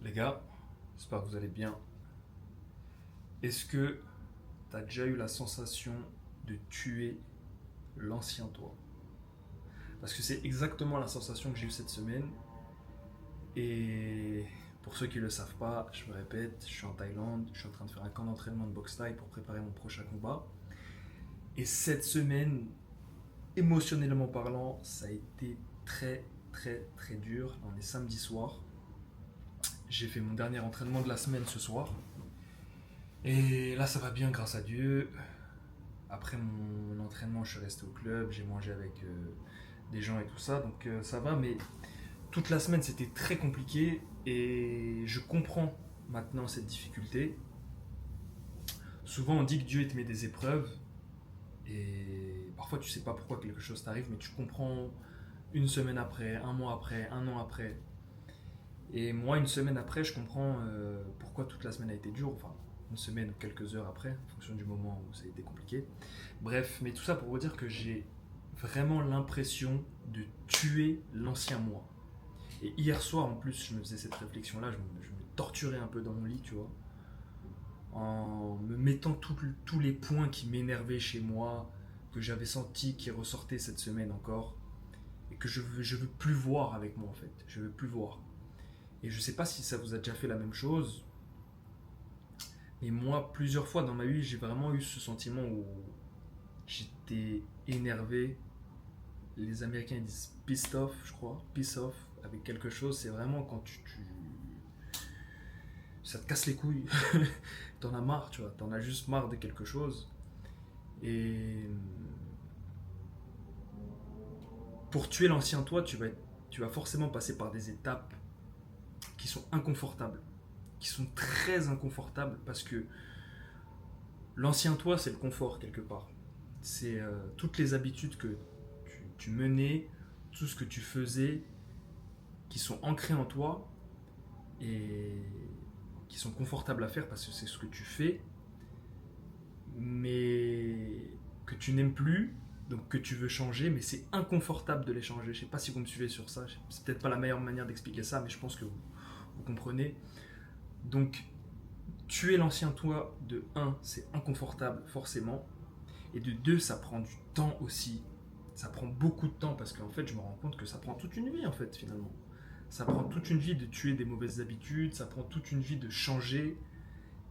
Les gars, j'espère que vous allez bien. Est-ce que tu as déjà eu la sensation de tuer l'ancien toi? Parce que c'est exactement la sensation que j'ai eue cette semaine. Et pour ceux qui ne le savent pas, je me répète, je suis en Thaïlande, je suis en train de faire un camp d'entraînement de boxe thaï pour préparer mon prochain combat. Et cette semaine, émotionnellement parlant, ça a été très très très dur. On est samedi soir. J'ai fait mon dernier entraînement de la semaine ce soir. Et là, ça va bien grâce à Dieu. Après mon entraînement, je suis resté au club, j'ai mangé avec des gens et tout ça, donc ça va. Mais toute la semaine, c'était très compliqué et je comprends maintenant cette difficulté. Souvent, on dit que Dieu te met des épreuves et parfois, tu sais pas pourquoi quelque chose t'arrive, mais tu comprends une semaine après, un mois après, un an après. Et moi, une semaine après, je comprends pourquoi toute la semaine a été dure. Enfin, une semaine ou quelques heures après, en fonction du moment où ça a été compliqué. Bref, mais tout ça pour vous dire que j'ai vraiment l'impression de tuer l'ancien moi. Et hier soir, en plus, je me faisais cette réflexion-là, je me torturais un peu dans mon lit, tu vois, en me mettant tous les points qui m'énervaient chez moi, que j'avais senti qui ressortaient cette semaine encore, et que je veux plus voir avec moi en fait. Je veux plus voir. Et je sais pas si ça vous a déjà fait la même chose, mais moi, plusieurs fois dans ma vie, j'ai vraiment eu ce sentiment où j'étais énervé. Les Américains disent pissed off, je crois, piss off, avec quelque chose. C'est vraiment quand ça te casse les couilles. T'en as marre, tu vois, t'en as juste marre de quelque chose. Et pour tuer l'ancien toi, tu vas forcément passer par des étapes qui sont inconfortables, qui sont très inconfortables parce que l'ancien toi, c'est le confort quelque part. C'est toutes les habitudes que tu menais, tout ce que tu faisais, qui sont ancrés en toi et qui sont confortables à faire parce que c'est ce que tu fais, mais que tu n'aimes plus, donc que tu veux changer, mais c'est inconfortable de les changer. Je sais pas si vous me suivez sur ça, c'est peut-être pas la meilleure manière d'expliquer ça, mais je pense que vous comprenez. Donc, tuer l'ancien toi, de un, c'est inconfortable forcément, et de deux, ça prend du temps aussi. Ça prend beaucoup de temps parce qu'en fait, je me rends compte que ça prend toute une vie en fait finalement. Ça prend toute une vie de tuer des mauvaises habitudes, ça prend toute une vie de changer.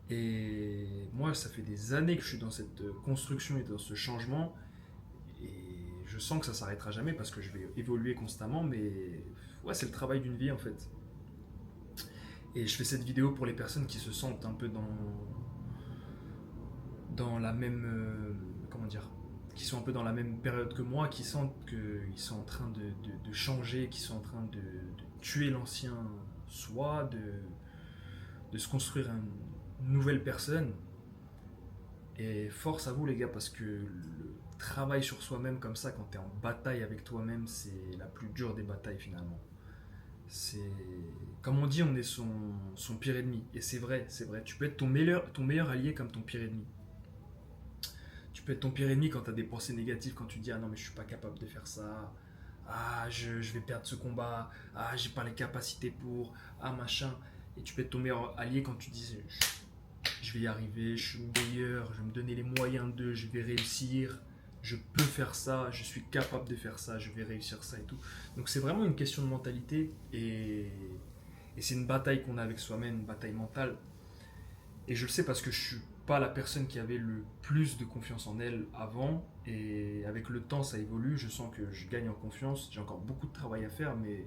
Et moi, ça fait des années que je suis dans cette construction et dans ce changement. Et je sens que ça s'arrêtera jamais parce que je vais évoluer constamment. Mais ouais, c'est le travail d'une vie en fait. Et je fais cette vidéo pour les personnes qui se sentent un peu dans la même. Comment dire, qui sont un peu dans la même période que moi, qui sentent qu'ils sont en train de changer, qui sont en train de tuer l'ancien soi, de se construire une nouvelle personne. Et force à vous les gars, parce que le travail sur soi-même comme ça, quand tu es en bataille avec toi-même, c'est la plus dure des batailles finalement. C'est comme on dit, on est son pire ennemi. Et c'est vrai, c'est vrai. Tu peux être ton meilleur allié comme ton pire ennemi. Tu peux être ton pire ennemi quand tu as des pensées négatives, quand tu dis ah non mais je suis pas capable de faire ça, ah je vais perdre ce combat, ah j'ai pas les capacités pour, ah machin. Et tu peux être ton meilleur allié quand tu dis je vais y arriver, je suis meilleur, je vais me donner les moyens de, je vais réussir, je peux faire ça, je suis capable de faire ça, je vais réussir ça et tout. Donc c'est vraiment une question de mentalité et c'est une bataille qu'on a avec soi-même, une bataille mentale. Et je le sais parce que je suis pas la personne qui avait le plus de confiance en elle avant. Et avec le temps, ça évolue. Je sens que je gagne en confiance. J'ai encore beaucoup de travail à faire, mais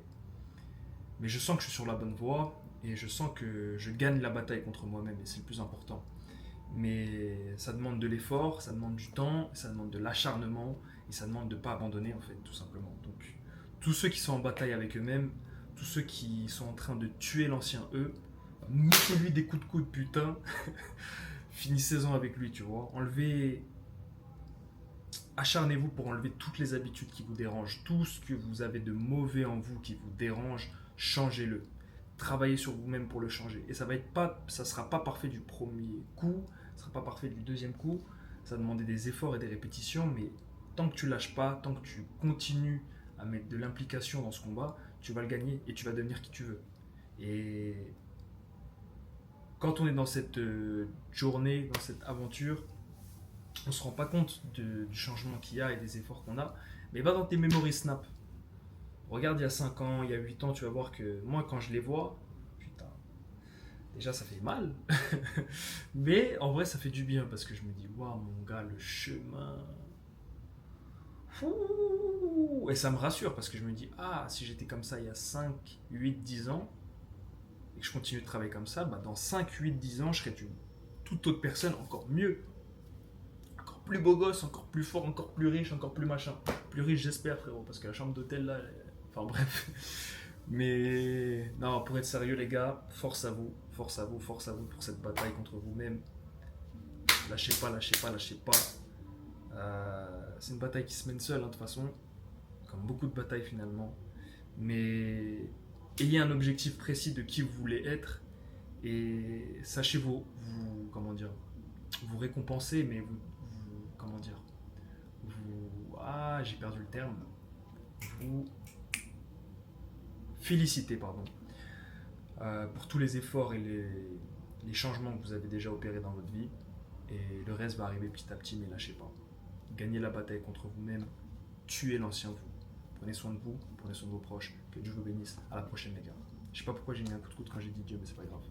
je sens que je suis sur la bonne voie. Et je sens que je gagne la bataille contre moi-même. Et c'est le plus important. Mais ça demande de l'effort, ça demande du temps, ça demande de l'acharnement. Et ça demande de ne pas abandonner, en fait, tout simplement. Donc, tous ceux qui sont en bataille avec eux-mêmes, tous ceux qui sont en train de tuer l'ancien eux, mettez-lui des coups de coude, putain. Finissez-en avec lui, tu vois. Enlevez, acharnez-vous pour enlever toutes les habitudes qui vous dérangent, tout ce que vous avez de mauvais en vous qui vous dérange, changez-le. Travaillez sur vous-même pour le changer. Et ça sera pas parfait du premier coup, ça sera pas parfait du deuxième coup. Ça va demander des efforts et des répétitions, mais tant que tu lâches pas, tant que tu continues à mettre de l'implication dans ce combat, tu vas le gagner et tu vas devenir qui tu veux. Et quand on est dans cette journée, dans cette aventure, on se rend pas compte du changement qu'il y a et des efforts qu'on a. Mais va dans tes memories Snap. Regarde il y a 5 ans, il y a 8 ans, tu vas voir que moi, quand je les vois, putain, déjà ça fait mal. Mais en vrai, ça fait du bien parce que je me dis, waouh, mon gars, le chemin. Fou. Et ça me rassure parce que je me dis, ah, si j'étais comme ça il y a 5, 8, 10 ans, et que je continue de travailler comme ça, bah dans 5, 8, 10 ans, je serais une toute autre personne, encore mieux, encore plus beau gosse, encore plus fort, encore plus riche, encore plus machin. Plus riche, j'espère, frérot, parce que la chambre d'hôtel là, enfin bref. Mais non, pour être sérieux, les gars, force à vous, force à vous, force à vous pour cette bataille contre vous-même. Lâchez pas, lâchez pas, lâchez pas. C'est une bataille qui se mène seule, hein, de toute façon, comme beaucoup de batailles finalement. Mais ayez un objectif précis de qui vous voulez être et sachez comment dire, vous récompenser, mais comment dire, j'ai perdu le terme, vous féliciter, pardon, pour tous les efforts et les changements que vous avez déjà opérés dans votre vie. Et le reste va arriver petit à petit, mais lâchez pas. Gagnez la bataille contre vous-même, tuez l'ancien vous. Prenez soin de vous, prenez soin de vos proches. Que Dieu vous bénisse. À la prochaine, les gars. Je sais pas pourquoi j'ai mis un coup de coude quand j'ai dit Dieu, mais c'est pas grave.